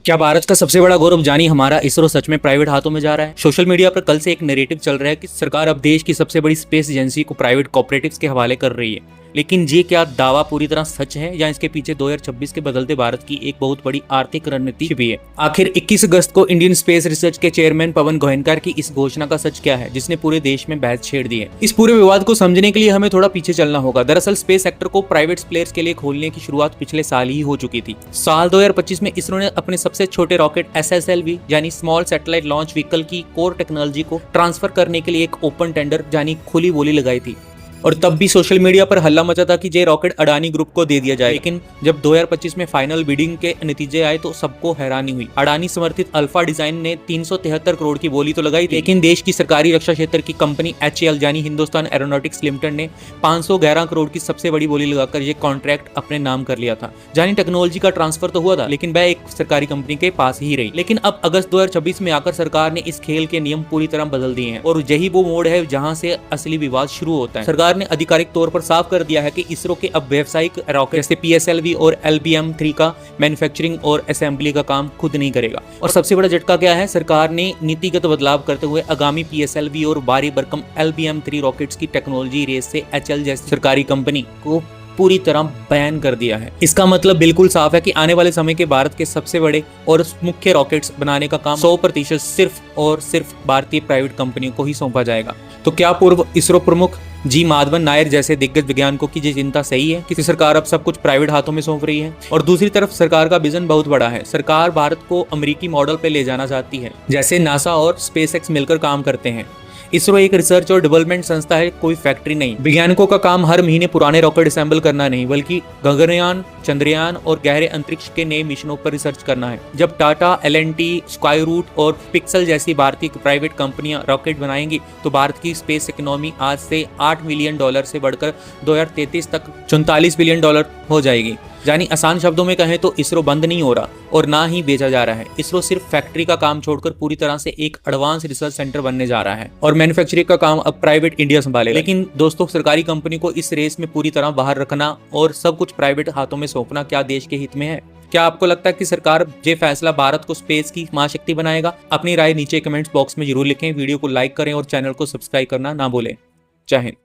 क्या भारत का सबसे बड़ा गौरव जानी हमारा इसरो सच में प्राइवेट हाथों में जा रहा है? सोशल मीडिया पर कल से एक नैरेटिव चल रहा है कि सरकार अब देश की सबसे बड़ी स्पेस एजेंसी को प्राइवेट कॉर्पोरेटिव्स के हवाले कर रही है। लेकिन ये क्या दावा पूरी तरह सच है या इसके पीछे 2026 के बदलते भारत की एक बहुत बड़ी आर्थिक रणनीति छिपी है? आखिर 21 अगस्त को इंडियन स्पेस रिसर्च के चेयरमैन पवन गोयनका की इस घोषणा का सच क्या है, जिसने पूरे देश में बहस छेड़ दी है? इस पूरे विवाद को समझने के लिए हमें थोड़ा पीछे चलना होगा। दरअसल स्पेस सेक्टर को प्राइवेट प्लेयर्स के लिए खोलने की शुरुआत पिछले साल ही हो चुकी थी। साल 2025 में इसरो ने अपने सबसे छोटे रॉकेट SSLV यानी स्मॉल सैटेलाइट लॉन्च व्हीकल की कोर टेक्नोलॉजी को ट्रांसफर करने के लिए एक ओपन टेंडर यानी खुली बोली लगाई थी। और तब भी सोशल मीडिया पर हल्ला मचा था कि ये रॉकेट अडानी ग्रुप को दे दिया जाए। लेकिन जब 2025 में फाइनल बिडिंग के नतीजे आए तो सबको हैरानी हुई। अडानी समर्थित अल्फा डिजाइन ने 373 करोड़ की बोली तो लगाई थी, लेकिन देश की सरकारी रक्षा क्षेत्र की कंपनी HAL यानी हिंदुस्तान एरोनॉटिक्स लिमिटेड ने 511 करोड़ की सबसे बड़ी बोली लगाकर ये कॉन्ट्रैक्ट अपने नाम कर लिया था। यानी टेक्नोलॉजी का ट्रांसफर तो हुआ था, लेकिन वह एक सरकारी कंपनी के पास ही रही। लेकिन अब अगस्त 2026 में आकर सरकार ने इस खेल के नियम पूरी तरह बदल दिए हैं और यही वो मोड़ है जहां से असली विवाद शुरू होता है। सरकार ने आधिकारिक तौर पर साफ कर दिया है कि इसरो के अब व्यावसायिक रॉकेट जैसे PSLV और LBM-3 का मैन्युफैक्चरिंग और असेंबली का काम खुद नहीं करेगा। और सबसे बड़ा झटका क्या है, सरकार ने नीतिगत बदलाव करते हुए आगामी PSLV और भारी भरकम LBM-3 रॉकेट्स की टेक्नोलॉजी रेस से HAL जैसी सरकारी कंपनी को पूरी तरह बैन कर दिया है। इसका मतलब बिल्कुल साफ है कि आने वाले समय के भारत के सबसे बड़े और मुख्य रॉकेट्स बनाने का काम 100% सिर्फ और सिर्फ भारतीय प्राइवेट कंपनियों को ही सौंपा जाएगा। तो क्या पूर्व इसरो प्रमुख जी माधवन नायर जैसे दिग्गज वैज्ञानिकों की ये चिंता सही है कि सरकार अब सब कुछ प्राइवेट हाथों में सौंप रही है? और दूसरी तरफ सरकार का विजन बहुत बड़ा है। सरकार भारत को अमेरिकी मॉडल पे ले जाना चाहती है, जैसे नासा और SpaceX मिलकर काम करते हैं। इसरो एक रिसर्च और डेवलपमेंट संस्था है, कोई फैक्ट्री नहीं। वैज्ञानिकों का काम हर महीने पुराने रॉकेट असेंबल करना नहीं, बल्कि गगनयान, चंद्रयान और गहरे अंतरिक्ष के नए मिशनों पर रिसर्च करना है। जब टाटा, L&T, स्काईरूट और पिक्सल जैसी भारतीय प्राइवेट कंपनियां रॉकेट बनाएंगी तो भारत की स्पेस इकोनॉमी आज से $8 बिलियन से बढ़कर 2033 तक $44 बिलियन हो जाएगी। यानी आसान शब्दों में कहें तो इसरो बंद नहीं हो रहा और ना ही बेचा जा रहा है। इसरो सिर्फ फैक्ट्री का काम छोड़कर पूरी तरह से एक एडवांस रिसर्च सेंटर बनने जा रहा है और मैन्युफैक्चरिंग का काम अब प्राइवेट इंडिया संभालेगा। लेकिन दोस्तों, सरकारी कंपनी को इस रेस में पूरी तरह बाहर रखना और सब कुछ प्राइवेट हाथों में सौंपना क्या देश के हित में है? क्या आपको लगता है कि सरकार ये फैसला भारत को स्पेस की महाशक्ति बनाएगा? अपनी राय नीचे कमेंट्स बॉक्स में जरूर लिखें, वीडियो को लाइक करें और चैनल को सब्सक्राइब करना ना भूलें। जय हिंद।